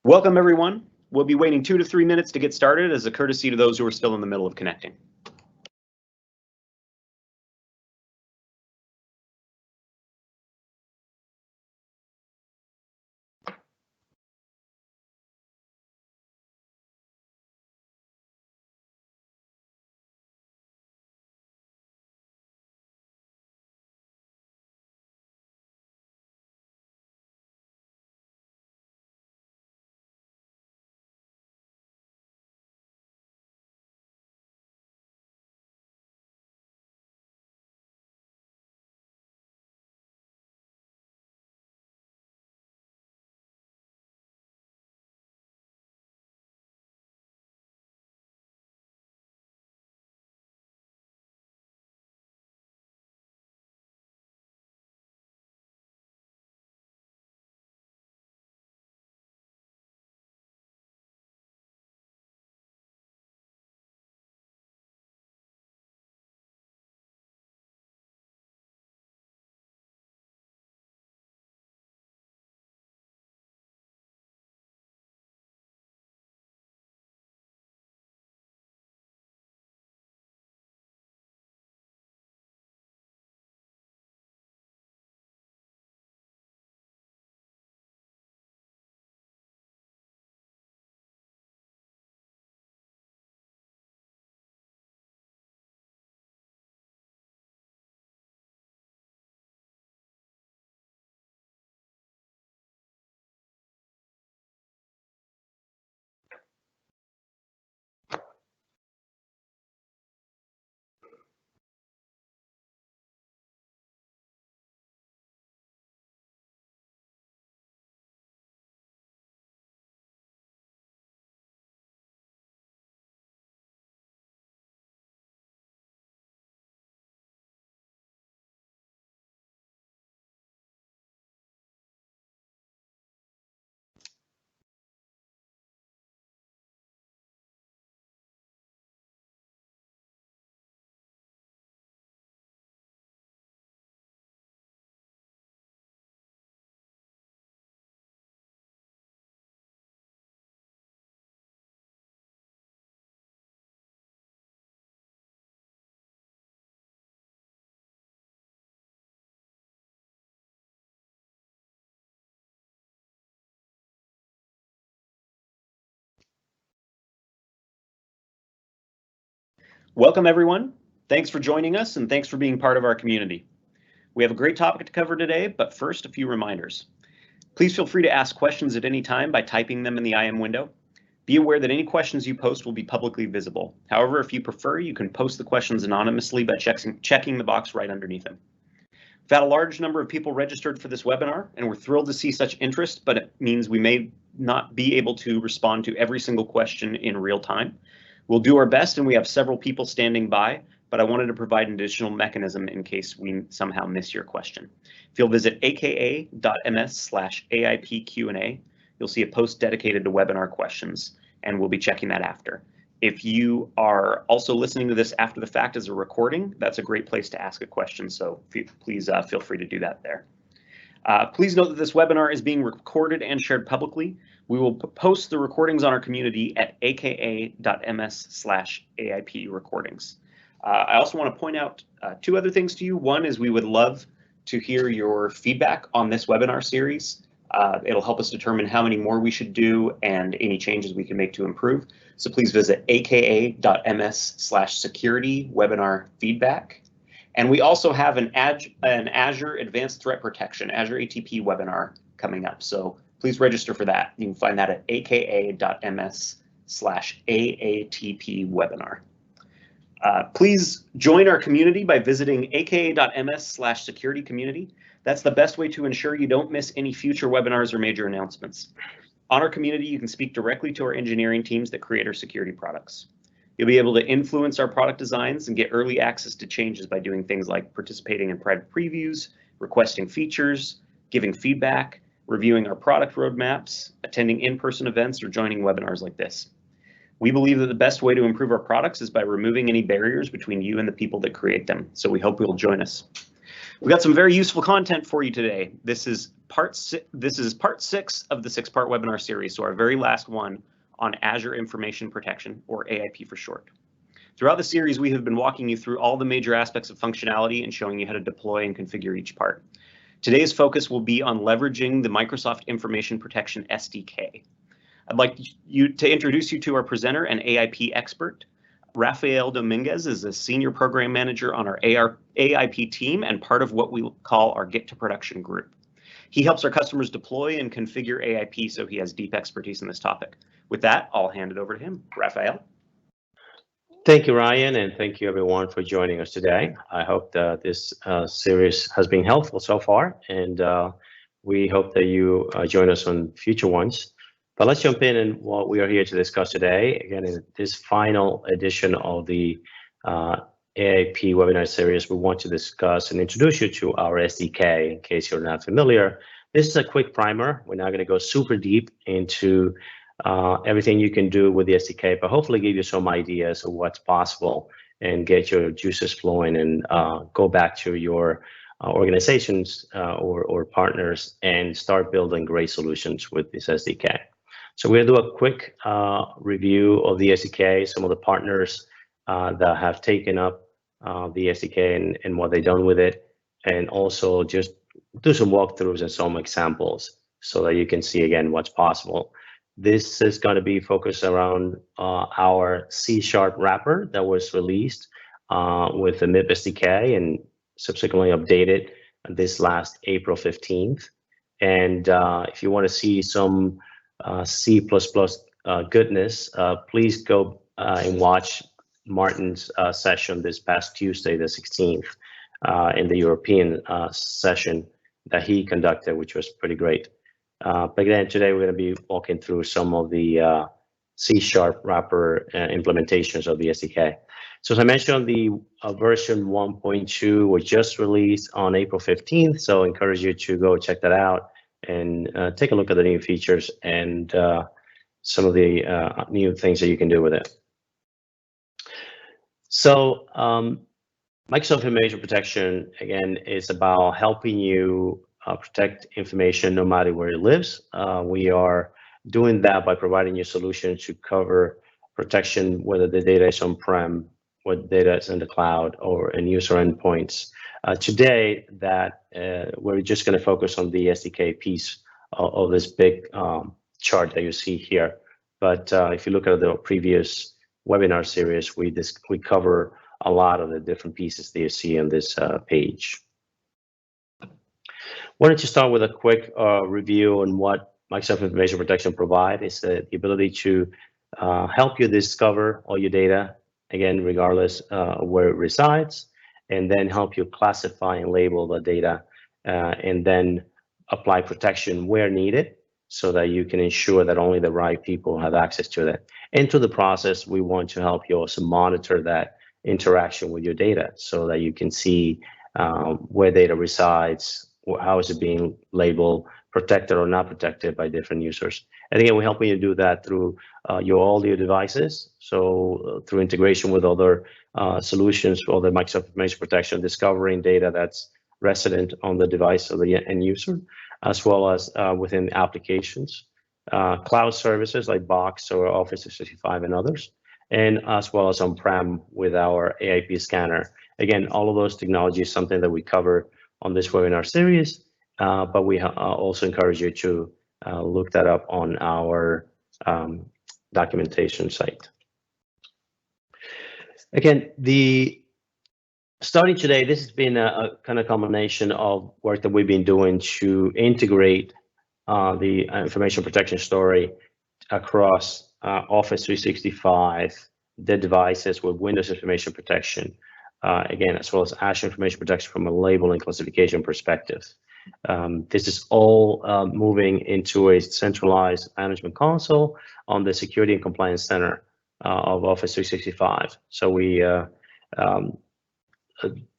Welcome, everyone. We'll be waiting 2 to 3 minutes to get started as a courtesy to those who are still in the middle of connecting. Welcome, everyone. Thanks for joining us, and thanks for being part of our community. We have a great topic to cover today, but first, a few reminders. Please feel free to ask questions at any time by typing them in the IM window. Be aware that any questions you post will be publicly visible. However, if you prefer, you can post the questions anonymously by checking the box right underneath them. We've had a large number of people registered for this webinar, and we're thrilled to see such interest, but it means we may not be able to respond to every single question in real time. We'll do our best, and we have several people standing by, but I wanted to provide an additional mechanism in case we somehow miss your question. If you'll visit aka.ms/AIPQ&A, you'll see a post dedicated to webinar questions, and we'll be checking that after. If you are also listening to this after the fact as a recording, that's a great place to ask a question, so please feel free to do that there. Please note that this webinar is being recorded and shared publicly. We will post the recordings on our community at aka.ms/AIP recordings. I also want to point out 2 other things to you. One is we would love to hear your feedback on this webinar series. It'll help us determine how many more we should do and any changes we can make to improve. So please visit aka.ms/security webinar feedback. And we also have an Azure Advanced Threat Protection, Azure ATP webinar coming up. So please register for that. You can find that at aka.ms/AATP webinar. Please join our community by visiting aka.ms/security community. That's the best way to ensure you don't miss any future webinars or major announcements. On our community, you can speak directly to our engineering teams that create our security products. You'll be able to influence our product designs and get early access to changes by doing things like participating in private previews, requesting features, giving feedback, reviewing our product roadmaps, attending in-person events, or joining webinars like this. We believe that the best way to improve our products is by removing any barriers between you and the people that create them. So we hope you'll join us. We've got some very useful content for you today. This is part 6 of the 6-part webinar series, so our very last one on Azure Information Protection, or AIP for short. Throughout the series, we have been walking you through all the major aspects of functionality and showing you how to deploy and configure each part. Today's focus will be on leveraging the Microsoft Information Protection SDK. I'd like to introduce you to our presenter and AIP expert. Rafael Dominguez is a senior program manager on our AIP team and part of what we call our Get to Production group. He helps our customers deploy and configure AIP, so he has deep expertise in this topic. With that, I'll hand it over to him. Rafael. Thank you, Ryan, and thank you everyone for joining us today. I hope that this series has been helpful so far, and we hope that you join us on future ones. But let's jump in and what we are here to discuss today. Again, in this final edition of the AIP webinar series, we want to discuss and introduce you to our SDK, in case you're not familiar. This is a quick primer. We're not going to go super deep into everything you can do with the SDK, but hopefully give you some ideas of what's possible and get your juices flowing and go back to your organizations or partners and start building great solutions with this SDK. So we're gonna do a quick review of the SDK, some of the partners that have taken up the SDK and what they've done with it, and also just do some walkthroughs and some examples so that you can see again what's possible. This is going to be focused around our C# wrapper that was released with the MIP SDK and subsequently updated this last April 15th. And if you want to see some C++ goodness, please go and watch Martin's session this past Tuesday, the 16th, in the European session that he conducted, which was pretty great. But again, today we're going to be walking through some of the C# wrapper implementations of the SDK. So as I mentioned, the version 1.2 was just released on April 15th, so I encourage you to go check that out and take a look at the new features and some of the new things that you can do with it. So Microsoft Information Protection, again, is about helping you protect information no matter where it lives. We are doing that by providing you solutions to cover protection, whether the data is on-prem, whether data is in the cloud, or in user endpoints. Today, we're just going to focus on the SDK piece of this big chart that you see here. But if you look at the previous webinar series, we cover a lot of the different pieces that you see on this page. Why don't you start with a quick review on what Microsoft Information Protection provides? Is the ability to help you discover all your data, again, regardless of where it resides, and then help you classify and label the data, and then apply protection where needed so that you can ensure that only the right people have access to it. And through the process, we want to help you also monitor that interaction with your data so that you can see where data resides, how is it being labeled, protected or not protected by different users. And again, we're helping you do that through all your devices. So through integration with other solutions for the Microsoft Information Protection, discovering data that's resident on the device of the end user, as well as within applications, cloud services like Box or Office 365 and others, and as well as on-prem with our AIP scanner. Again, all of those technologies is something that we cover on this webinar series, but we also encourage you to look that up on our documentation site. Again, starting today, this has been a kind of combination of work that we've been doing to integrate the information protection story across Office 365, the devices with Windows Information Protection, again, as well as Azure Information Protection from a label and classification perspective. This is all moving into a centralized management console on the Security and Compliance Center of Office 365. So we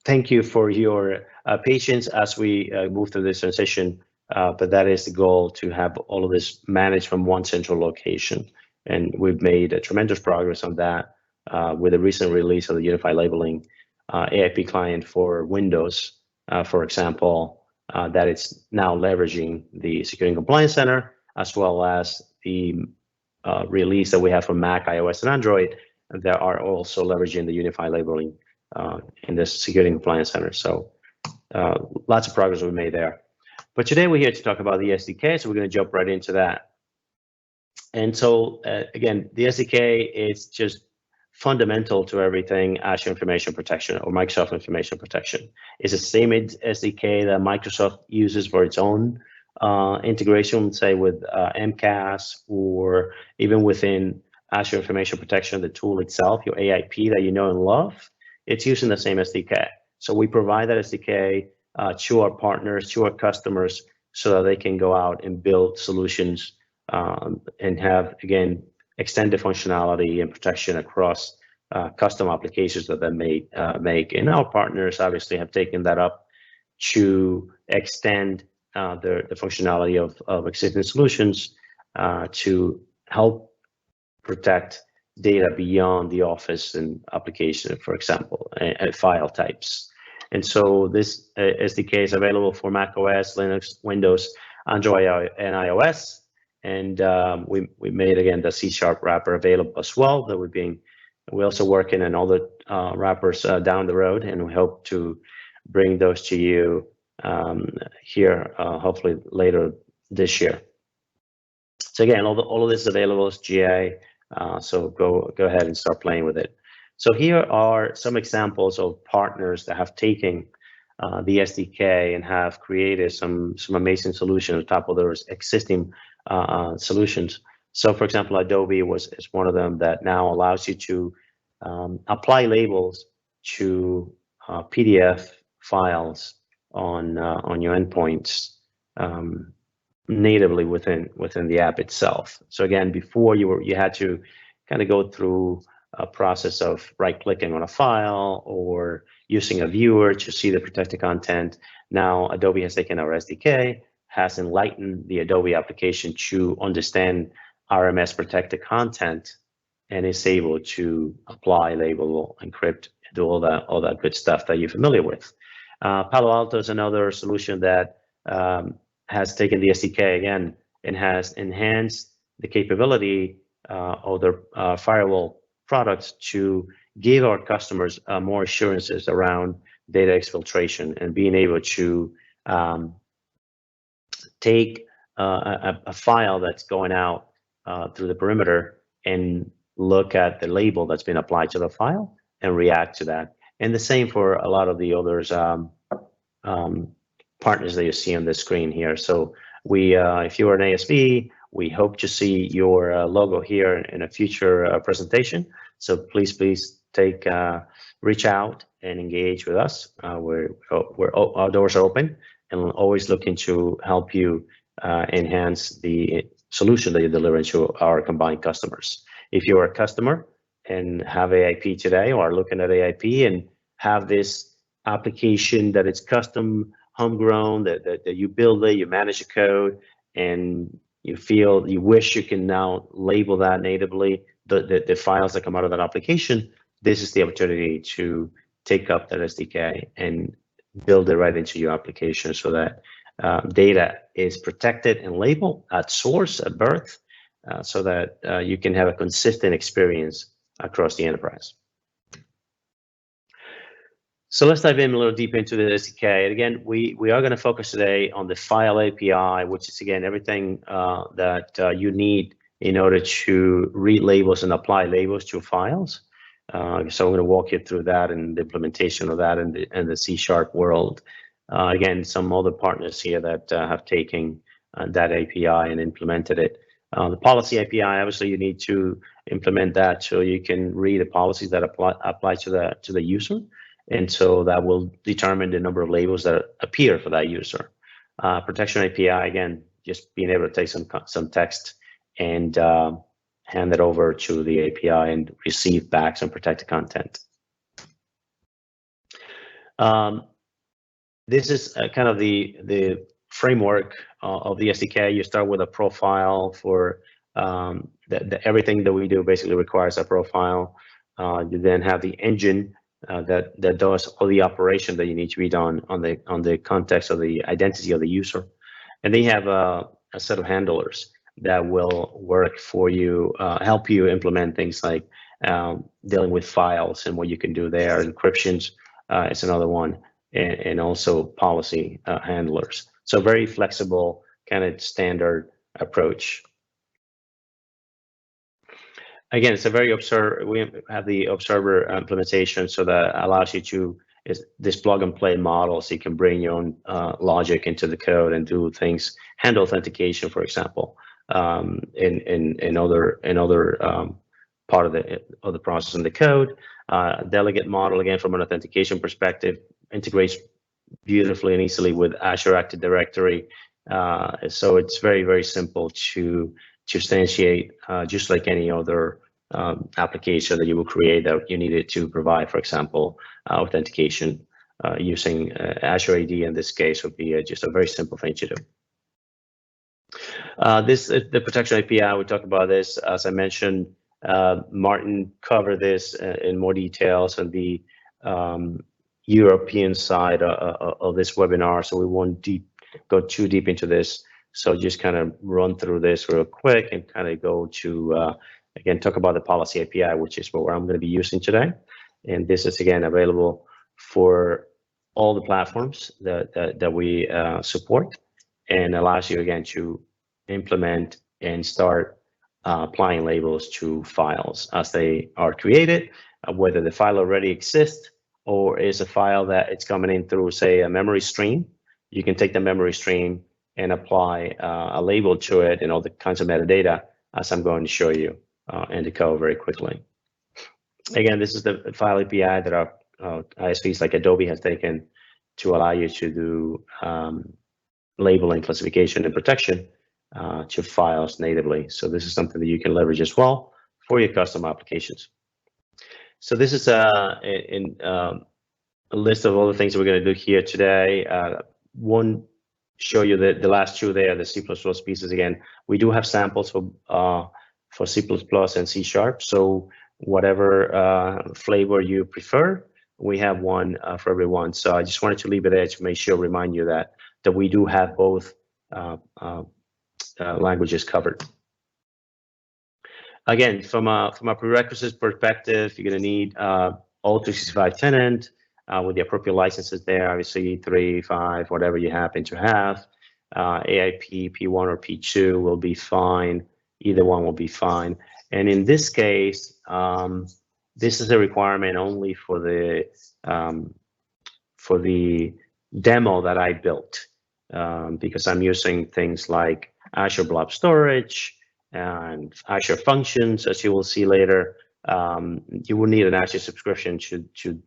thank you for your patience as we move through this transition, but that is the goal, to have all of this managed from one central location And we've made a tremendous progress on that with the recent release of the Unified Labeling AIP client for Windows, for example, that it's now leveraging the Security and Compliance Center, as well as the release that we have for Mac, iOS, and Android that are also leveraging the Unified Labeling in the Security and Compliance Center. So lots of progress we made there. But today we're here to talk about the SDK, so we're going to jump right into that. And so again, the SDK is just fundamental to everything Azure Information Protection or Microsoft Information Protection. It's the same SDK that Microsoft uses for its own integration, say with MCAS, or even within Azure Information Protection, the tool itself, your AIP that you know and love, it's using the same SDK. So we provide that SDK to our partners, to our customers, so that they can go out and build solutions and have, again, extended functionality and protection across custom applications that they may make. And our partners obviously have taken that up to extend the functionality of existing solutions to help protect data beyond the Office and application, for example, and file types. And so this SDK is available for Mac OS, Linux, Windows, Android, and iOS. And we made, again, the C# wrapper available as well. That we're also working on other wrappers down the road, and we hope to bring those to you here, hopefully later this year. So again, all of this is available as GA, so go ahead and start playing with it. So here are some examples of partners that have taken the SDK and have created some amazing solutions on top of those existing solutions. So for example, Adobe is one of them that now allows you to apply labels to PDF files on your endpoints natively within the app itself. So again, before you had to kind of go through a process of right-clicking on a file or using a viewer to see the protected content. Now Adobe has taken our SDK, has enlightened the Adobe application to understand RMS protected content, and is able to apply, label, encrypt, do all that good stuff that you're familiar with. Palo Alto is another solution that has taken the SDK again and has enhanced the capability of their firewall products to give our customers more assurances around data exfiltration and being able to take a file that's going out through the perimeter and look at the label that's been applied to the file and react to that. And the same for a lot of the others partners that you see on the screen here. So we, if you are an ASP, we hope to see your logo here in a future presentation. So please reach out and engage with us. Our doors are open and always looking to help you enhance the solution that you deliver to our combined customers. If you're a customer and have AIP today, or are looking at AIP and have this application that it's custom, homegrown, that you build it, you manage the code, and you wish you can now label that natively, the files that come out of that application, this is the opportunity to take up that SDK and build it right into your application so that data is protected and labeled at source, at birth, so that you can have a consistent experience across the enterprise. So let's dive in a little deep into the SDK. And again, we are going to focus today on the file API, which is, again, everything that you need in order to read labels and apply labels to files. So I'm going to walk you through that and the implementation of that in the C# world. Again, some other partners here that have taken that API and implemented it. The policy API, obviously, you need to implement that so you can read the policies that apply to the user. And so that will determine the number of labels that appear for that user. Protection API, again, just being able to take some text and hand it over to the API and receive back some protected content. This is kind of the framework of the SDK. You start with a profile for everything that we do basically requires a profile. You then have the engine that does all the operation that you need to be done on the context of the identity of the user, and they have a set of handlers that will work for you, help you implement things like dealing with files and what you can do there. Encryptions is another one, and also policy handlers. So very flexible, kind of standard approach. Again, it's a very we have the observer implementation, so that allows you to this plug and play model, so you can bring your own logic into the code and do things, handle authentication, for example, in other part of the process in the code. Delegate model, again, from an authentication perspective, integrates beautifully and easily with Azure Active Directory. So it's very, very simple to instantiate, just like any other application that you will create that you needed to provide, for example, authentication using Azure AD in this case would be just a very simple thing to do. The protection API, we talked about this, as I mentioned. Martin covered this in more details on the European side of this webinar, so we won't go too deep into this. So just kind of run through this real quick and kind of go to, again, talk about the policy API, which is what I'm going to be using today. And this is, again, available for all the platforms that we support, and allows you, again, to implement and start applying labels to files as they are created, whether the file already exists or is a file that it's coming in through, say, a memory stream. You can take the memory stream and apply a label to it and all the kinds of metadata, as I'm going to show you in the code very quickly. Again, this is the file API that our ISPs like Adobe has taken to allow you to do labeling, classification, and protection to files natively. So this is something that you can leverage as well for your custom applications. So this is a list of all the things that we're going to do here today. One, show you the last two there, the C++ pieces. Again, we do have samples for C++ and C#. So whatever flavor you prefer, we have one for everyone. So I just wanted to leave it there to make sure, remind you that we do have both languages covered. Again, from a prerequisites perspective, you're going to need all 365 tenant with the appropriate licenses there, obviously 3, 5, whatever you happen to have. AIP, P1 or P2 will be fine. Either one will be fine. And in this case, this is a requirement only for the demo that I built, because I'm using things like Azure Blob Storage and Azure Functions, as you will see later. You will need an Azure subscription to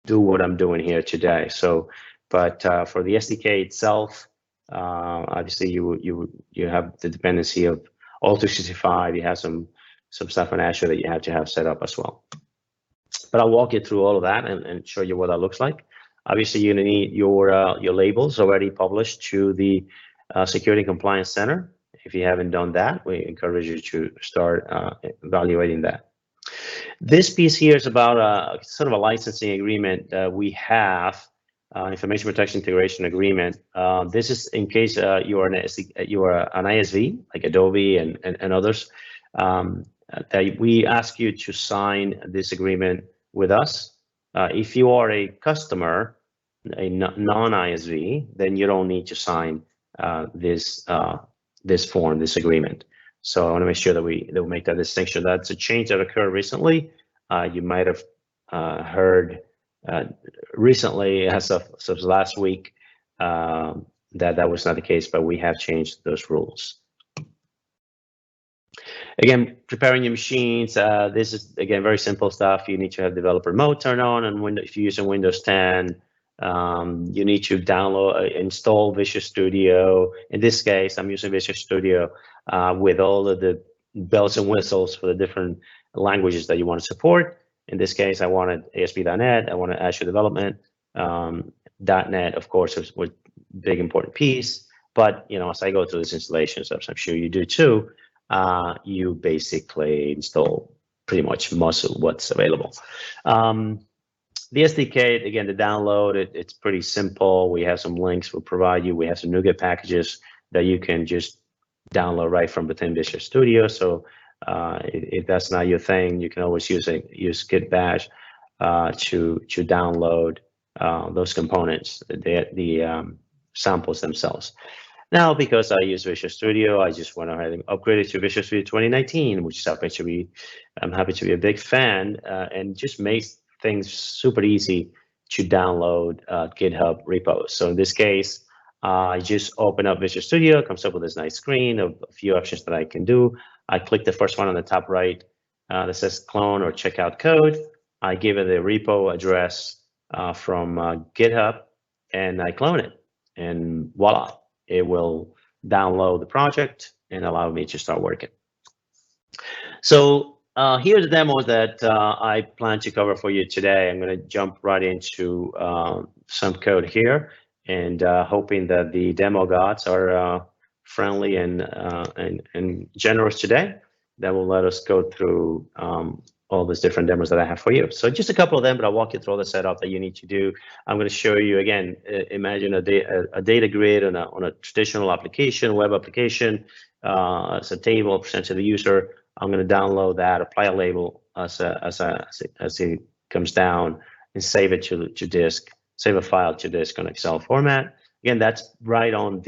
do what I'm doing here today. So, but for the SDK itself, obviously you have the dependency of all 365. You have some stuff in Azure that you have to have set up as well. But I'll walk you through all of that and show you what that looks like. Obviously, you're going to need your labels already published to the Security and Compliance Center. If you haven't done that, we encourage you to start evaluating that. This piece here is about sort of a licensing agreement that we have, Information Protection Integration Agreement. This is in case you are an ISV, like Adobe and others, that we ask you to sign this agreement with us. If you are a customer, a non-ISV, then you don't need to sign this form, this agreement. So I want to make sure that we make that distinction. That's a change that occurred recently. You might have heard recently, as of last week, that was not the case, but we have changed those rules. Again, preparing your machines. This is, again, very simple stuff. You need to have developer mode turned on, and if you're using Windows 10, you need to install Visual Studio. In this case, I'm using Visual Studio with all of the bells and whistles for the different languages that you want to support. In this case, I wanted ASP.NET, I wanted Azure Development. .NET, of course, was a big important piece. But as I go through this installation, so I'm sure you do too, you basically install pretty much most of what's available. The SDK, again, the download, it's pretty simple. We have some links we'll provide you. We have some NuGet packages that you can just download right from within Visual Studio. So if that's not your thing, you can always use Git Bash to download those components, the samples themselves. Now, because I use Visual Studio, I just went ahead and upgraded to Visual Studio 2019, which is I'm happy to be a big fan, and just makes things super easy to download GitHub repos. So in this case, I just open up Visual Studio, it comes up with this nice screen of a few options that I can do. I click the first one on the top right that says clone or check out code. I give it the repo address from GitHub, and I clone it, and voila, it will download the project and allow me to start working. So here's the demo that I plan to cover for you today. I'm going to jump right into some code here, and hoping that the demo gods are friendly and generous today. That will let us go through all these different demos that I have for you. So just a couple of them, but I'll walk you through all the setup that you need to do. I'm going to show you again. Imagine a data grid on a traditional application, web application. It's a table presented to the user. I'm going to download that, apply a label as it comes down, and save it to disk. Save a file to disk on Excel format. Again, that's right on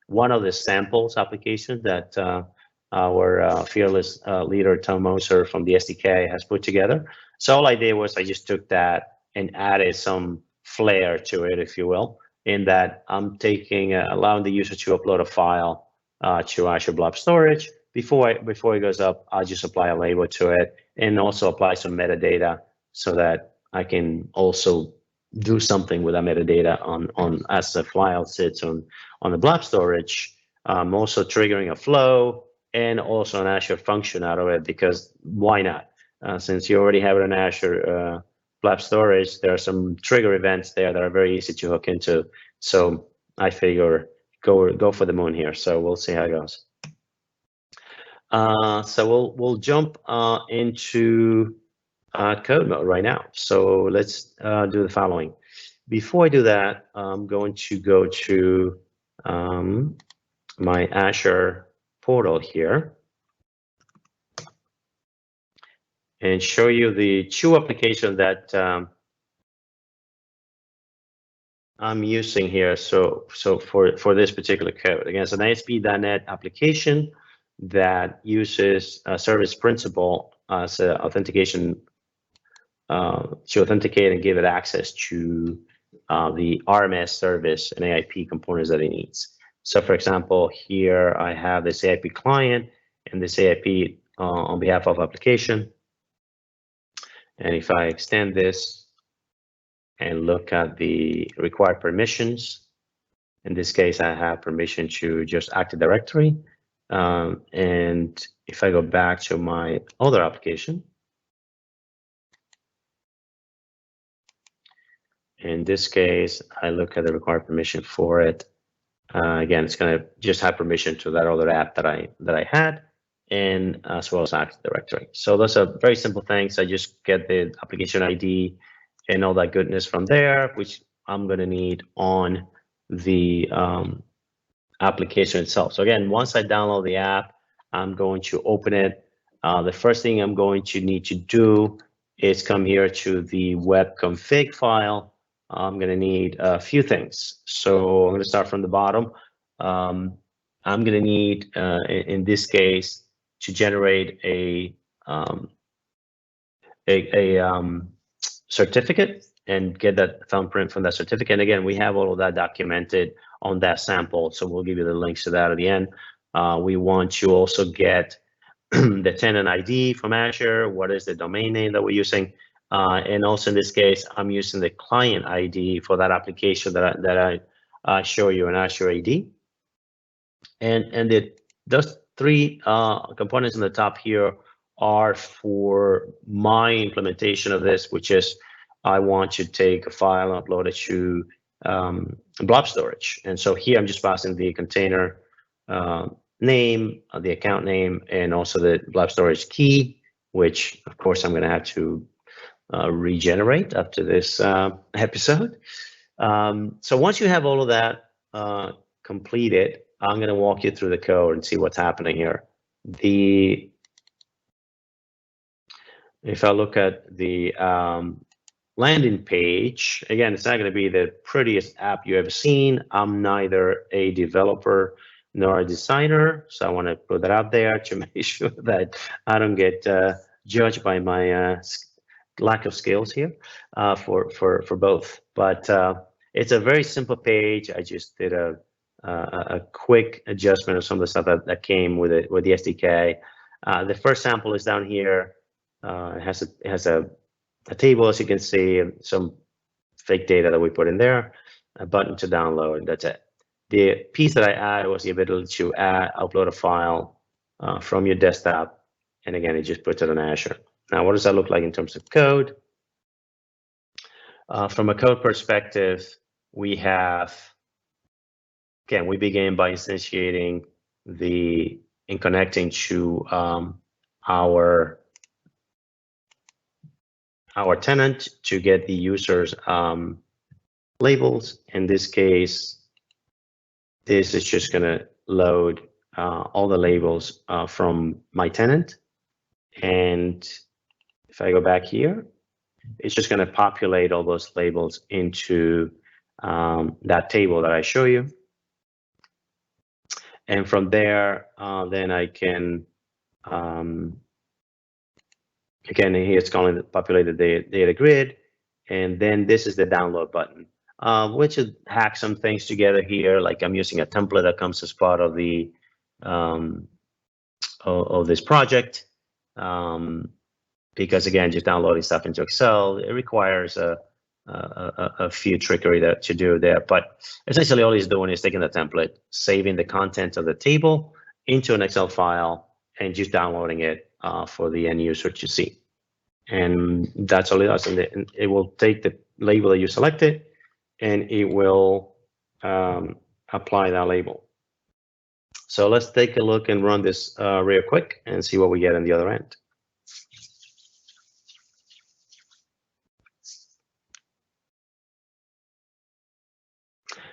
one of the samples applications that our fearless leader Tom Moser from the SDK has put together. So all I did was I just took that and added some flair to it, if you will, in that I'm allowing the user to upload a file to Azure Blob storage. Before it goes up, I'll just apply a label to it and also apply some metadata so that I can also do something with that metadata on as the file sits on the Blob storage. I'm also triggering a flow and also an Azure function out of it, because why not? Since you already have it in Azure Blob storage, there are some trigger events there that are very easy to hook into. So I figure go for the moon here. So we'll see how it goes. So we'll jump into code mode right now. So let's do the following. Before I do that, I'm going to go to my Azure portal here and show you the two applications that I'm using here. So for this particular code, again, it's an ASP.NET application that uses a service principal as an authentication to authenticate and give it access to the RMS service and AIP components that it needs. So for example, here I have this AIP client and this AIP on behalf of application. And if I extend this and look at the required permissions, in this case, I have permission to just Active Directory. And if I go back to my other application, in this case, I look at the required permission for it. Again, it's going to just have permission to that other app that I had, and as well as Active Directory. So those are very simple things. I just get the application ID and all that goodness from there, which I'm going to need on the application itself. So again, once I download the app, I'm going to open it. The first thing I'm going to need to do is come here to the web config file. I'm going to need a few things. So I'm going to start from the bottom. I'm going to need, in this case, to generate a certificate and get that thumbprint from that certificate. And again, we have all of that documented on that sample, so we'll give you the links to that at the end. We want to also get the tenant ID from Azure. What is the domain name that we're using? And also in this case, I'm using the client ID for that application that I show you in Azure AD. And those three components in the top here are for my implementation of this, which is I want to take a file and upload it to Blob storage. And so here I'm just passing the container name, the account name, and also the Blob storage key, which of course I'm going to have to regenerate after this episode. So once you have all of that completed, I'm going to walk you through the code and see what's happening here. If I look at the landing page, again, it's not going to be the prettiest app you ever seen. I'm neither a developer nor a designer, so I want to put that out there to make sure that I don't get judged by my lack of skills here for both. But it's a very simple page. I just did a quick adjustment of some of the stuff that came with it with the SDK. The first sample is down here. It has a table, as you can see, some fake data that we put in there, a button to download, and that's it. The piece that I added was the ability to upload a file from your desktop, and again, it just puts it on Azure. Now, what does that look like in terms of code? From a code perspective, we have, again, we begin by instantiating and connecting to our tenant to get the user's labels. In this case, this is just going to load all the labels from my tenant. And if I go back here, it's just going to populate all those labels into that table that I show you. And from there, then I can, again, here it's calling the populated data grid. And then this is the download button, which will hack some things together here. Like I'm using a template that comes as part of the of this project. Because again, just downloading stuff into Excel, it requires a few trickery to do there. But essentially all he's doing is taking the template, saving the content of the table into an Excel file, and just downloading it for the end user to see. And that's all it does. And it will take the label that you selected, and it will apply that label. So let's take a look and run this real quick and see what we get on the other end.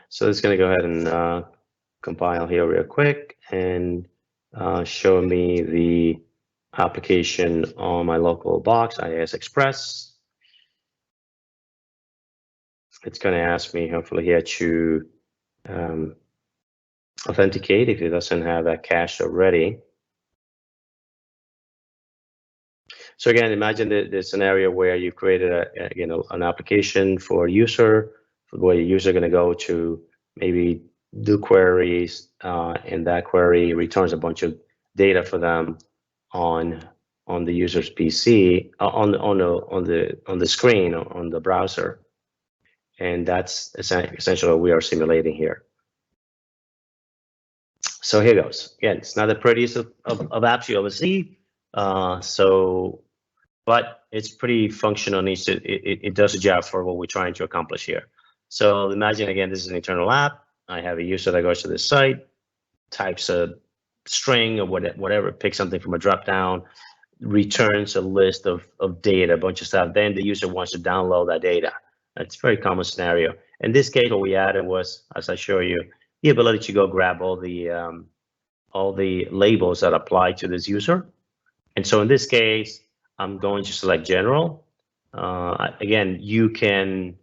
So it's going to go ahead and compile here real quick and show me the application on my local box, IIS Express. It's going to ask me, hopefully here, to authenticate if it doesn't have that cache already. So again, imagine the scenario where you've created an application for a user, where your user is going to go to maybe do queries, and that query returns a bunch of data for them on the user's PC, on the screen, on the browser, and that's essentially what we are simulating here. So here goes. Again, it's not the prettiest of apps you ever see, but it's pretty functional. It does a job for what we're trying to accomplish here. So imagine, again, this is an internal app. I have a user that goes to this site, types a string or whatever, picks something from a drop-down, returns a list of data, a bunch of stuff. Then the user wants to download that data. That's a very common scenario. In this case, what we added was, as I show you, the ability to go grab all the labels that apply to this user. And so in this case, I'm going to select general. Again, you can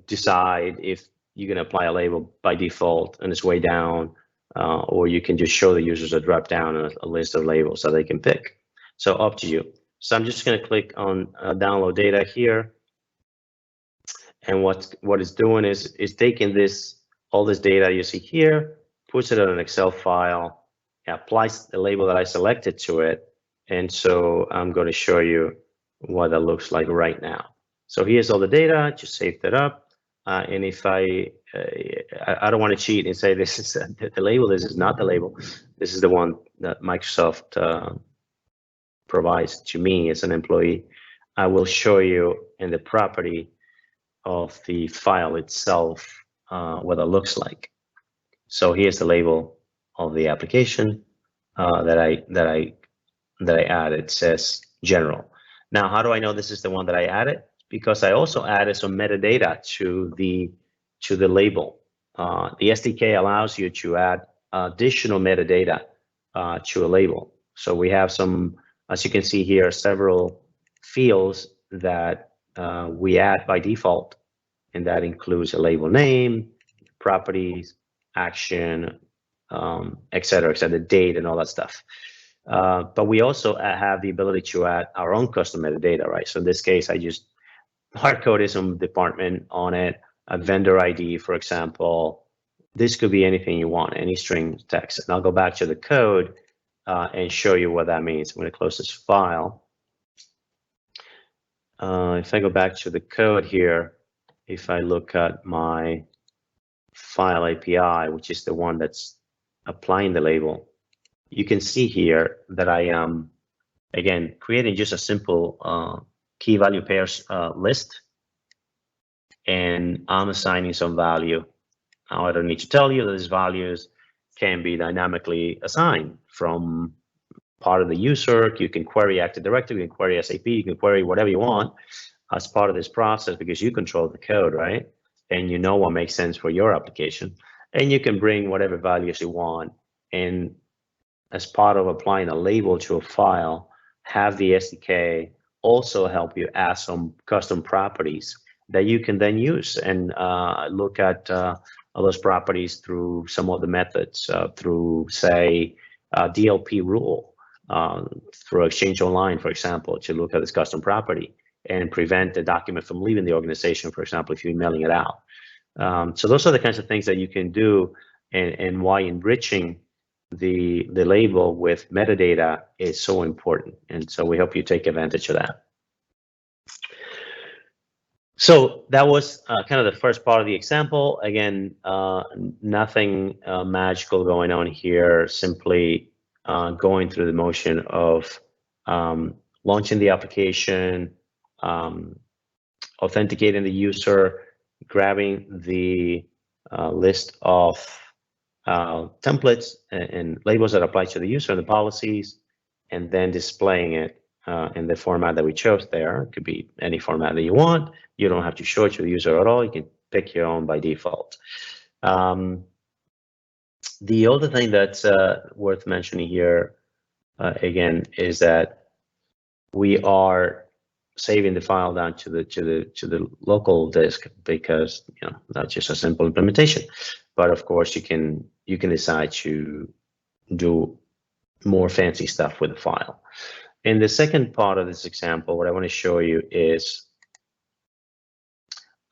decide if you can apply a label by default and it's way down, or you can just show the users a drop down a list of labels that they can pick. So up to you. So I'm just going to click on download data here. And what it's doing is taking all this data you see here, puts it in an Excel file, applies the label that I selected to it. And so I'm going to show you what that looks like right now. So here's all the data, just saved it up. And if I don't want to cheat and say this is the label, this is not the label. This is the one that Microsoft provides to me as an employee. I will show you in the property of the file itself what it looks like. So here's the label of the application that I added. It says general. Now, how do I know this is the one that I added? Because I also added some metadata to the label. The SDK allows you to add additional metadata to a label. So we have some, as you can see here, several fields that we add by default, and that includes a label name, properties, action, et cetera, date, and all that stuff. But we also have the ability to add our own custom metadata, right? So in this case, I just hard-coded some department on it, a vendor ID, for example. This could be anything you want, any string text. And I'll go back to the code and show you what that means. I'm going to close this file. If I go back to the code here, if I look at my file API, which is the one that's applying the label, you can see here that I am, again, creating just a simple key value pairs list, and I'm assigning some value. Now, I don't need to tell you that these values can be dynamically assigned from part of the user. You can query Active Directory, you can query SAP, you can query whatever you want as part of this process, because you control the code, right? And you know what makes sense for your application. And you can bring whatever values you want. And as part of applying a label to a file, have the SDK also help you add some custom properties that you can then use and look at those properties through some of the methods, through, say, DLP rule, through Exchange Online, for example, to look at this custom property and prevent the document from leaving the organization, for example, if you're emailing it out. So those are the kinds of things that you can do, and why enriching the label with metadata is so important. And so we hope you take advantage of that. So that was kind of the first part of the example. Again, nothing magical going on here, simply going through the motion of launching the application, authenticating the user, grabbing the list of templates and labels that apply to the user and the policies, and then displaying it in the format that we chose there. It could be any format that you want. You don't have to show it to the user at all. You can pick your own by default. The other thing that's worth mentioning here, again, is that we are saving the file down to the local disk, because that's just a simple implementation. But of course, you can decide to do more fancy stuff with the file. In the second part of this example, what I want to show you is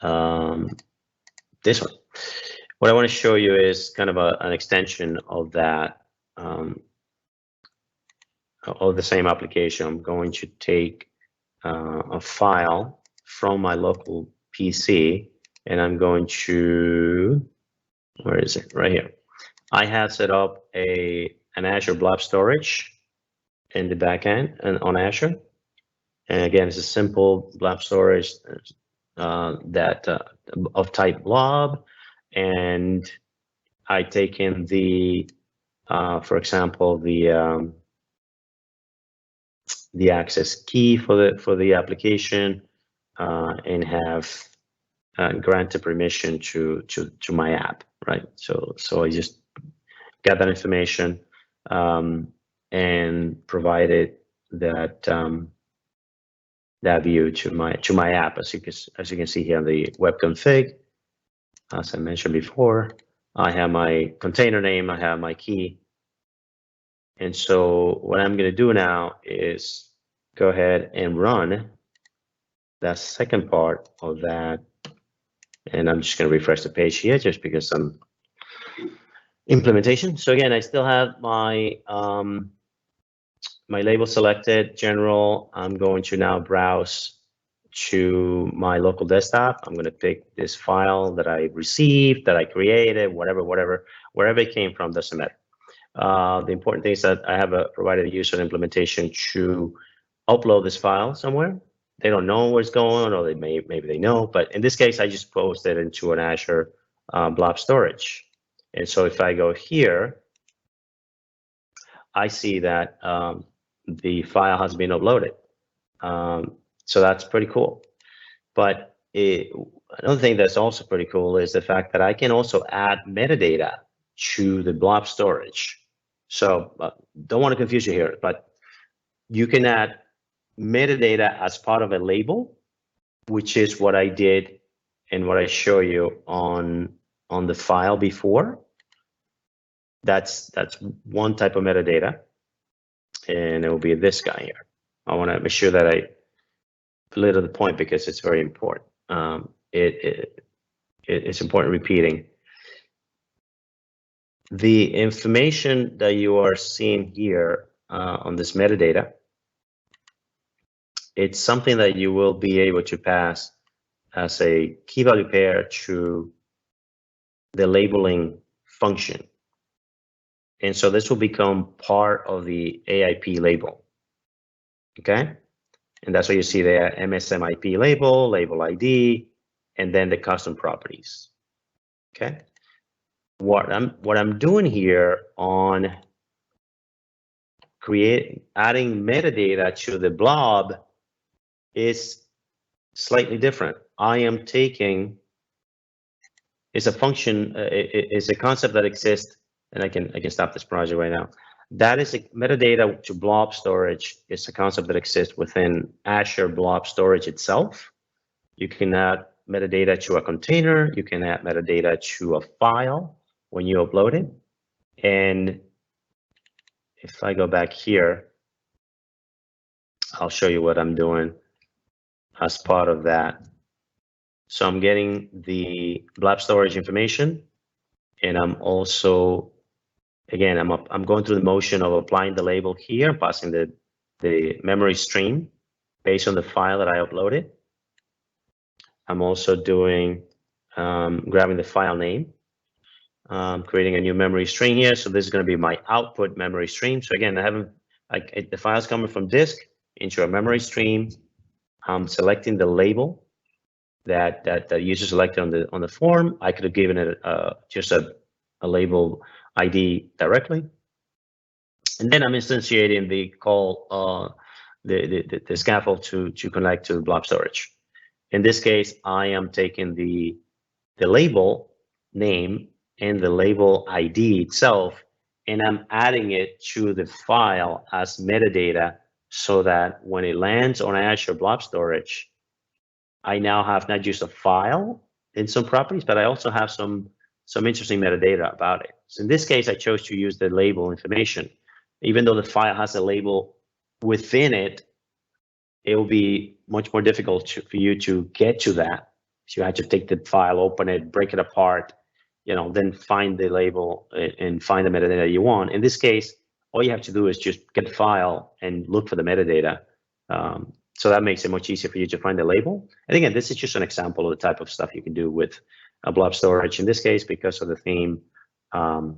this one. What I want to show you is kind of an extension of that, of the same application. I'm going to take a file from my local PC, and I'm going to, where is it? Right here. I have set up an Azure Blob storage in the backend and on Azure. And again, it's a simple Blob storage that of type Blob, and I take in the, for example, the access key for the application, and have granted permission to my app, right? So I just got that information and provided that that view to my app, as you can see here on the web config. As I mentioned before, I have my container name, I have my key. And so what I'm going to do now is go ahead and run that second part of that. And I'm just going to refresh the page here just because some implementation. So again, I still have my my label selected, general. I'm going to now browse to my local desktop. I'm going to pick this file that I received, that I created, wherever it came from, doesn't matter. The important thing is that I have provided a user implementation to upload this file somewhere. They don't know where it's going, or maybe they know, but in this case, I just posted into an Azure Blob storage. And so if I go here I see that the file has been uploaded. So that's pretty cool. But another thing that's also pretty cool is the fact that I can also add metadata to the blob storage. So don't want to confuse you here, but you can add metadata as part of a label, which is what I did and what I show you on the file before. That's one type of metadata, and it will be this guy here. I want to make sure that I belabor the point because it's very important. It's important repeating. The information that you are seeing here on this metadata, it's something that you will be able to pass as a key value pair to the labeling function. And so this will become part of the AIP label, okay? And that's what you see there, MSMIP label, label ID, and then the custom properties, okay? What I'm doing here on adding metadata to the blob is slightly different. I am taking, it's a function, it's a concept that exists, and I can stop this project right now. That is a metadata to blob storage. It's a concept that exists within Azure Blob Storage itself. You can add metadata to a container. You can add metadata to a file when you upload it. And if I go back here, I'll show you what I'm doing as part of that. So I'm getting the blob storage information, and I'm also, again, I'm going through the motion of applying the label here, passing the memory stream based on the file that I uploaded. I'm also doing grabbing the file name, creating a new memory stream here. So this is going to be my output memory stream. So again, the file's coming from disk into a memory stream. I'm selecting the label that the user selected on the form. I could have given it just a label ID directly, and then I'm instantiating the call the scaffold to connect to blob storage. In this case, I am taking the label name and the label ID itself, and I'm adding it to the file as metadata, so that when it lands on Azure Blob Storage, I now have not just a file and some properties, but I also have some interesting metadata about it. So in this case, I chose to use the label information. Even though the file has a label within it, it will be much more difficult for you to get to that. So you have to take the file, open it, break it apart, then find the label and find the metadata you want. In this case, all you have to do is just get the file and look for the metadata. So that makes it much easier for you to find the label. And again, this is just an example of the type of stuff you can do with a blob storage. In this case, because of the theme of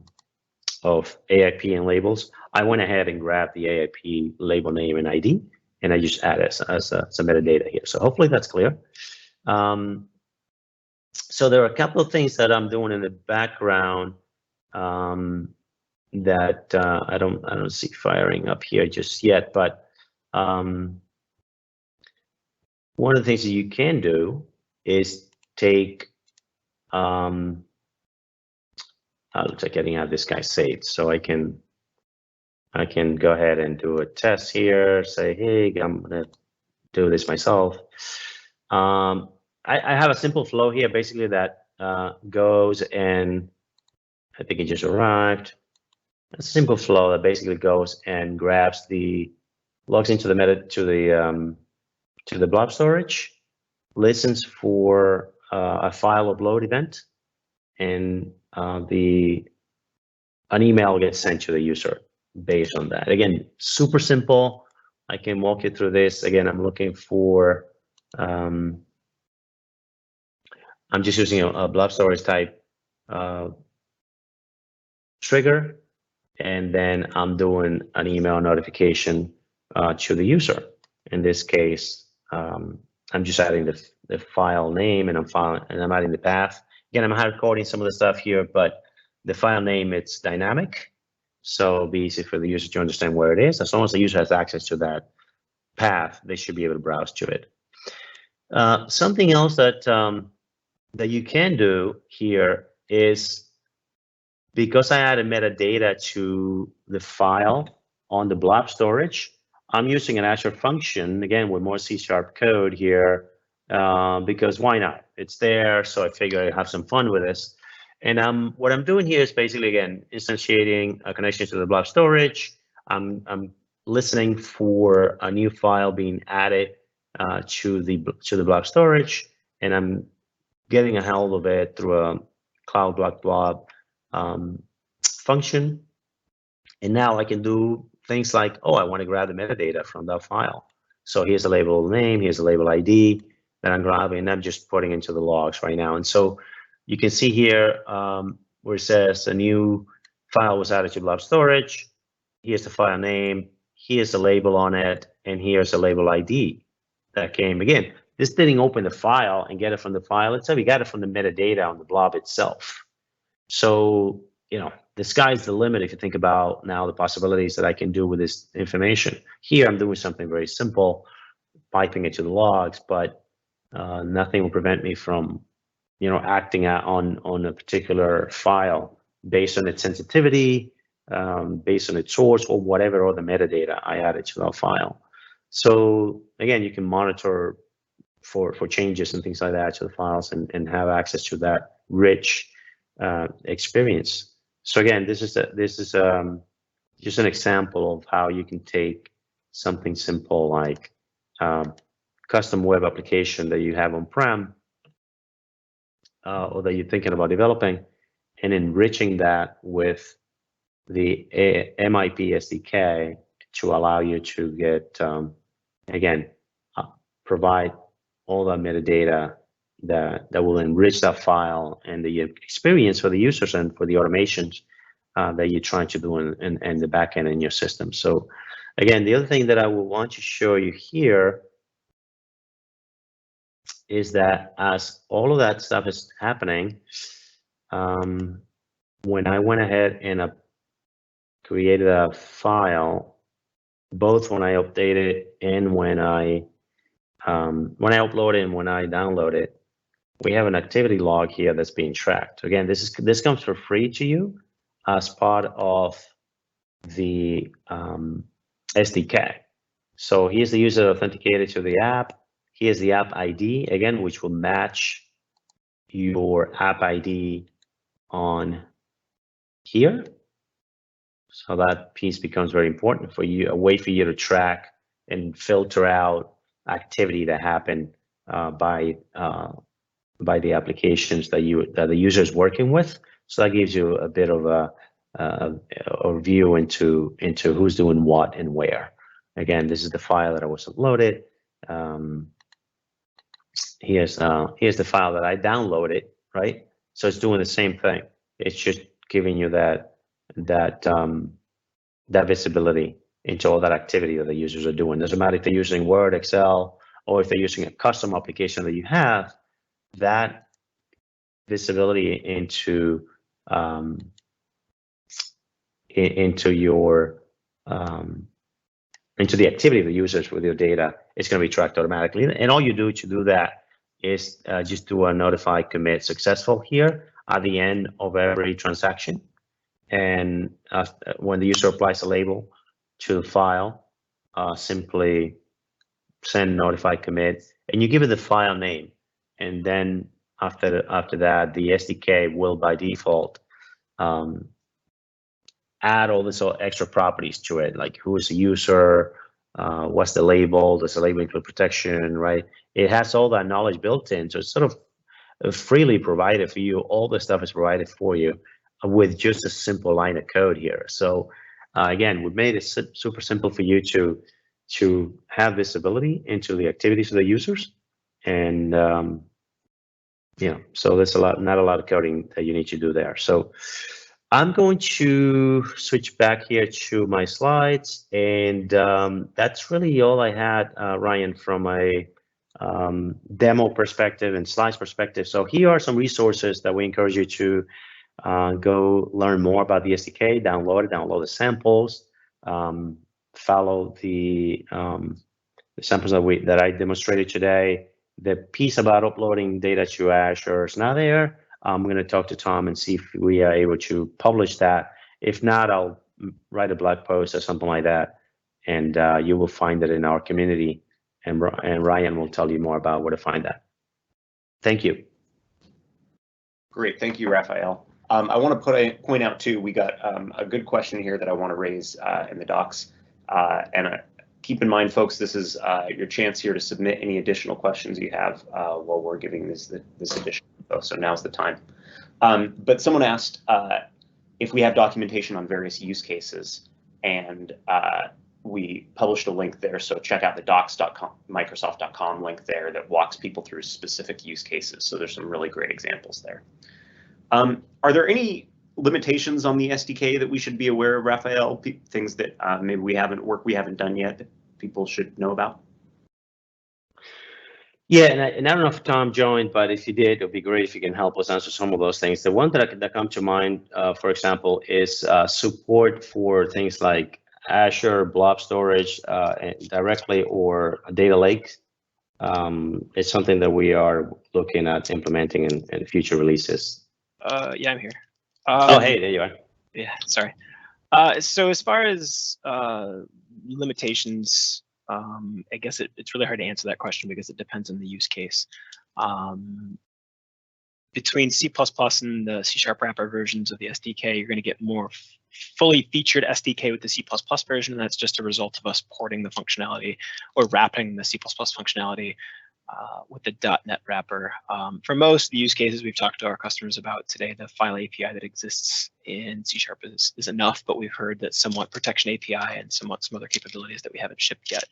AIP and labels, I went ahead and grabbed the AIP label name and ID, and I just add it as some metadata here. So hopefully that's clear. So there are a couple of things that I'm doing in the background that I don't see firing up here just yet, but one of the things that you can do is take, looks like I didn't have this guy saved, so I can go ahead and do a test here, say, hey, I'm gonna do this myself. I have a simple flow here, basically, that goes and I think it just arrived. A simple flow that basically goes and grabs logs into to the blob storage, listens for a file upload event, and an email gets sent to the user based on that. Again, super simple. I can walk you through this. Again, I'm looking for, I'm just using a blob storage type trigger, and then I'm doing an email notification to the user. In this case, I'm just adding the file name, and I'm adding the path. Again, I'm hard coding some of the stuff here, but the file name, it's dynamic. So it'll be easy for the user to understand where it is. As long as the user has access to that path, they should be able to browse to it. Something else that that you can do here is, because I added metadata to the file on the blob storage, I'm using an Azure function, again, with more C# code here, because why not? It's there, so I figure I'd have some fun with this. And what I'm doing here is basically, again, instantiating a connection to the blob storage. I'm listening for a new file being added to the blob storage, and I'm getting a hold of it through a cloud blob function. And now I can do things like, oh, I want to grab the metadata from that file. So here's a label name, here's a label ID that I'm grabbing, and I'm just putting into the logs right now. And so you can see here where it says a new file was added to blob storage. Here's the file name, here's a label on it, and here's a label ID that came. Again, this didn't open the file and get it from the file itself. You got it from the metadata on the blob itself. So, you know, the sky's the limit if you think about now the possibilities that I can do with this information. Here, I'm doing something very simple, piping it to the logs, but nothing will prevent me from, you know, acting on a particular file based on its sensitivity, based on its source, or whatever other metadata I added to that file. So again, you can monitor for changes and things like that to the files and have access to that rich experience. So again, this is just an example of how you can take something simple like custom web application that you have on-prem or that you're thinking about developing, and enriching that with the MIP SDK to allow you to get, again, provide all that metadata that will enrich that file and the experience for the users and for the automations that you're trying to do in the backend in your system. So again, the other thing that I will want to show you here is that as all of that stuff is happening, when I went ahead and created a file, both when I update it and when I upload it and when I download it, we have an activity log here that's being tracked. Again, this comes for free to you as part of the SDK. So here's the user authenticated to the app. Here's the app ID, again, which will match your app ID on here. So that piece becomes very important for you, a way for you to track and filter out activity that happened by the applications that the user is working with. So that gives you a bit of a view into who's doing what and where. Again, this is the file that I was uploaded. Here's the file that I downloaded, right? So it's doing the same thing. It's just giving you that visibility into all that activity that the users are doing. Doesn't matter if they're using Word, Excel, or if they're using a custom application that you have, that visibility into the activity of the users with your data is going to be tracked automatically. And all you do to do that is just do a notify commit successful here at the end of every transaction. And when the user applies a label to the file, simply send notify commit, and you give it the file name. And then after that, the SDK will by default add all this extra properties to it, like who is the user, what's the label, does the label include protection, right? It has all that knowledge built in, so it's sort of freely provided for you. All the stuff is provided for you with just a simple line of code here. So again, we've made it super simple for you to have visibility into the activities of the users, and so there's not a lot of coding that you need to do there. So I'm going to switch back here to my slides, and that's really all I had, Ryan, from a demo perspective and slides perspective. So here are some resources that we encourage you to Go learn more about the SDK, download the samples, follow the samples that I demonstrated today. The piece about uploading data to Azure is not there. I'm going to talk to Tom and see if we are able to publish that. If not, I'll write a blog post or something like that, and you will find it in our community, and Ryan will tell you more about where to find that. Thank you. Great, thank you, Raphael. I want to point out too, we got a good question here that I want to raise in the docs, and keep in mind, folks, this is your chance here to submit any additional questions you have while we're giving this additional info. So now's the time. But someone asked if we have documentation on various use cases, and we published a link there. So check out the docs.microsoft.com link there that walks people through specific use cases. So there's some really great examples there. Are there any limitations on the SDK that we should be aware of, Raphael? Things that maybe we haven't done yet that people should know about? Yeah, and I don't know if Tom joined, but if you did, it would be great if you can help us answer some of those things. The one that come to mind, for example, is support for things like Azure Blob storage directly or a data lake. It's something that we are looking at implementing in future releases. Yeah, I'm here. Oh, hey, there you are. Yeah, sorry. So as far as limitations, I guess it's really hard to answer that question because it depends on the use case. Between C++ and the C# wrapper versions of the SDK, you're going to get more fully featured SDK with the C++ version, and that's just a result of us porting the functionality or wrapping the C++ functionality with the .NET wrapper. For most of the use cases we've talked to our customers about today, the file API that exists in C# is enough, but we've heard that somewhat protection API and some other capabilities that we haven't shipped yet.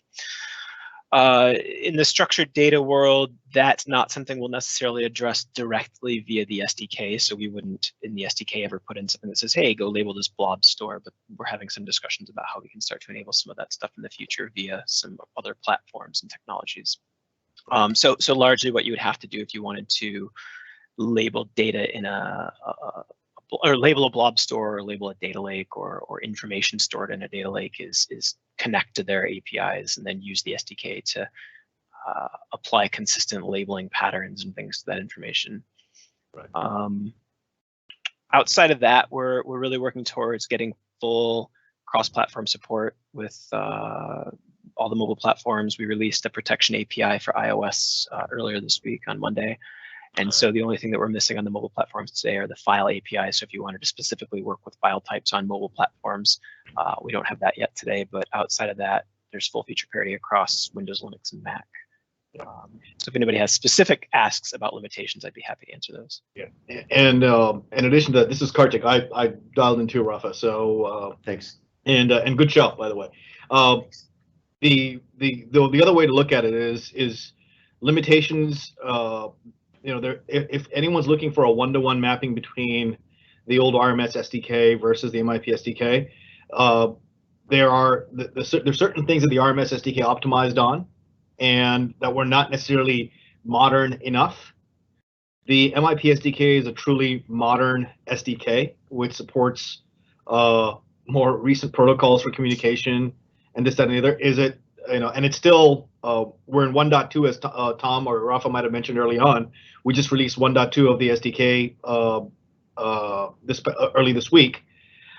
In the structured data world, that's not something we'll necessarily address directly via the SDK. So we wouldn't in the SDK ever put in something that says, hey, go label this blob store, but we're having some discussions about how we can start to enable some of that stuff in the future via some other platforms and technologies. So largely what you would have to do if you wanted to label data in or label a blob store or label a data lake or information stored in a data lake is connect to their APIs and then use the SDK to apply consistent labeling patterns and things to that information. Right. Outside of that, we're really working towards getting full cross-platform support with all the mobile platforms. We released a protection API for iOS earlier this week on Monday. And so the only thing that we're missing on the mobile platforms today are the file API. So if you wanted to specifically work with file types on mobile platforms, we don't have that yet today. But outside of that, there's full feature parity across Windows, Linux, and Mac. So if anybody has specific asks about limitations, I'd be happy to answer those. Yeah, and in addition to that, this is Kartik. I dialed in too, Rafa. So thanks. And good job, by the way. The other way to look at it is limitations. If anyone's looking for a one-to-one mapping between the old RMS SDK versus the MIP SDK, there's certain things that the RMS SDK optimized on, and that were not necessarily modern enough. The MIP SDK is a truly modern SDK, which supports more recent protocols for communication and this, that, and the other. And it's still, we're in 1.2, as Tom or Rafa might have mentioned early on. We just released 1.2 of the SDK early this week.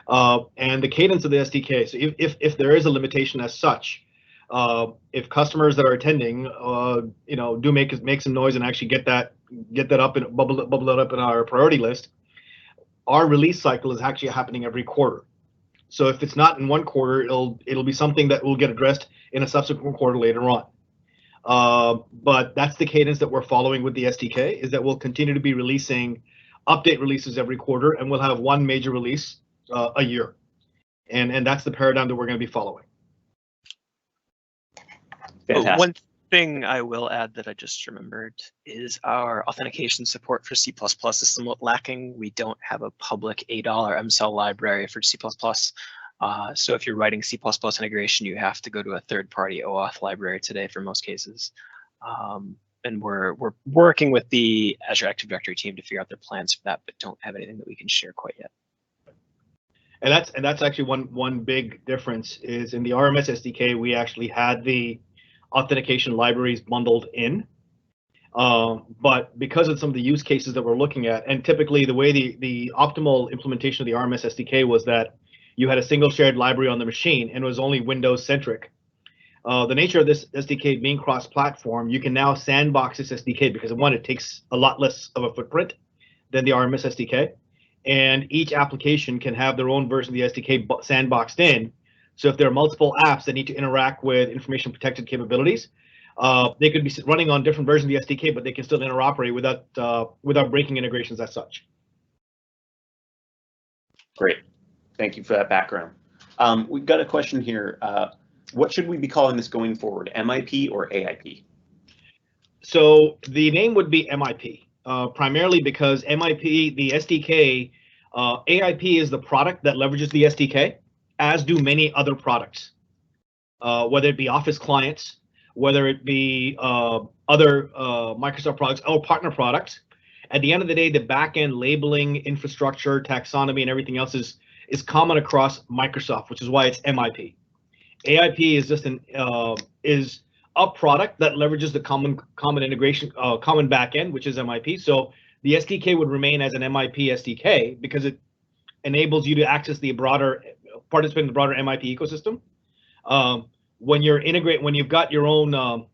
And the cadence of the SDK, so if there is a limitation as such, if customers that are attending, do make some noise and actually get that up and bubble it up in our priority list, our release cycle is actually happening every quarter. So if it's not in one quarter, it'll be something that will get addressed in a subsequent quarter later on. But that's the cadence that we're following with the SDK, is that we'll continue to be releasing update releases every quarter, and we'll have one major release a year. And that's the paradigm that we're going to be following. Fantastic. One thing I will add that I just remembered is our authentication support for C++ is somewhat lacking. We don't have a public $8 MSL library for C++. So if you're writing C++ integration, you have to go to a third-party OAuth library today for most cases. and we're working with the Azure Active Directory team to figure out their plans for that, but don't have anything that we can share quite yet. And that's actually one big difference is in the RMS SDK, we actually had the authentication libraries bundled in. But because of some of the use cases that we're looking at, and typically the way the optimal implementation of the RMS SDK was that you had a single shared library on the machine and it was only Windows centric. The nature of this SDK being cross-platform, you can now sandbox this SDK because one, it takes a lot less of a footprint than the RMS SDK. And each application can have their own version of the SDK sandboxed in. So if there are multiple apps that need to interact with information protected capabilities, they could be running on different versions of the SDK, but they can still interoperate without breaking integrations as such. Great. Thank you for that background. We've got a question here. What should we be calling this going forward, MIP or AIP? So the name would be MIP, primarily because MIP, the SDK, AIP is the product that leverages the SDK, as do many other products, whether it be Office clients, whether it be other Microsoft products or partner products. At the end of the day, the backend labeling, infrastructure, taxonomy, and everything else is common across Microsoft, which is why it's MIP. AIP is just is a product that leverages the common integration, common backend, which is MIP. So the SDK would remain as an MIP SDK because it enables you to access the participate in the broader MIP ecosystem. When you've got your own,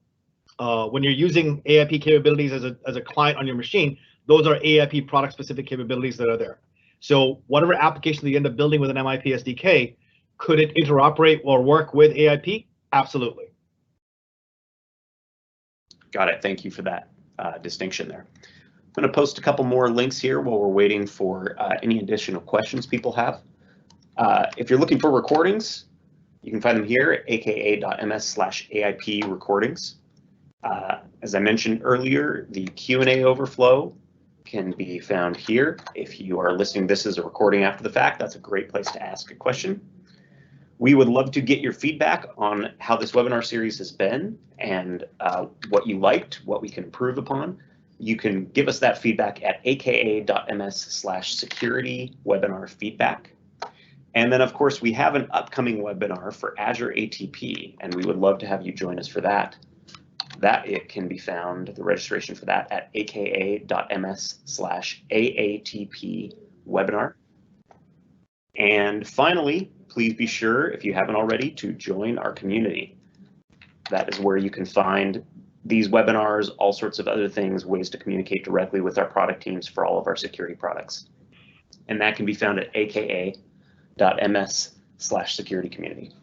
when you're using AIP capabilities as a client on your machine, those are AIP product specific capabilities that are there. So whatever application you end up building with an MIP SDK, could it interoperate or work with AIP? Absolutely. Got it. Thank you for that distinction there. I'm going to post a couple more links here while we're waiting for any additional questions people have. If you're looking for recordings, you can find them here at aka.ms/AIP recordings. As I mentioned earlier, the Q&A overflow can be found here. If you are listening to this as a recording after the fact, that's a great place to ask a question. We would love to get your feedback on how this webinar series has been and what you liked, what we can improve upon. You can give us that feedback at aka.ms/security webinar feedback. And then, of course, we have an upcoming webinar for Azure ATP, and we would love to have you join us for that. It can be found, the registration for that, at aka.ms/AATP webinar. And finally, please be sure, if you haven't already, to join our community. That is where you can find these webinars, all sorts of other things, ways to communicate directly with our product teams for all of our security products. And that can be found at aka.ms/security community.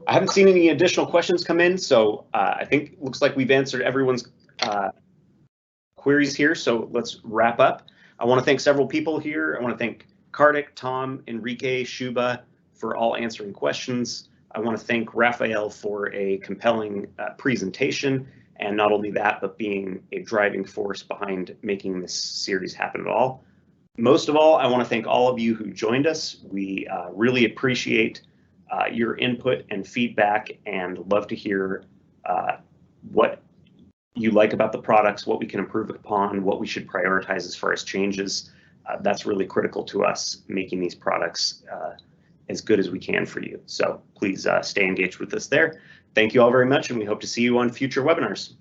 I haven't seen any additional questions come in, so I think it looks like we've answered everyone's queries here, so let's wrap up. I want to thank several people here. I want to thank Kartik, Tom, Enrique, Shuba for all answering questions. I want to thank Raphael for a compelling presentation, and not only that, but being a driving force behind making this series happen at all. Most of all, I want to thank all of you who joined us. We really appreciate your input and feedback and love to hear what you like about the products, what we can improve upon, what we should prioritize as far as changes. That's really critical to us making these products as good as we can for you. So please stay engaged with us there. Thank you all very much, and we hope to see you on future webinars.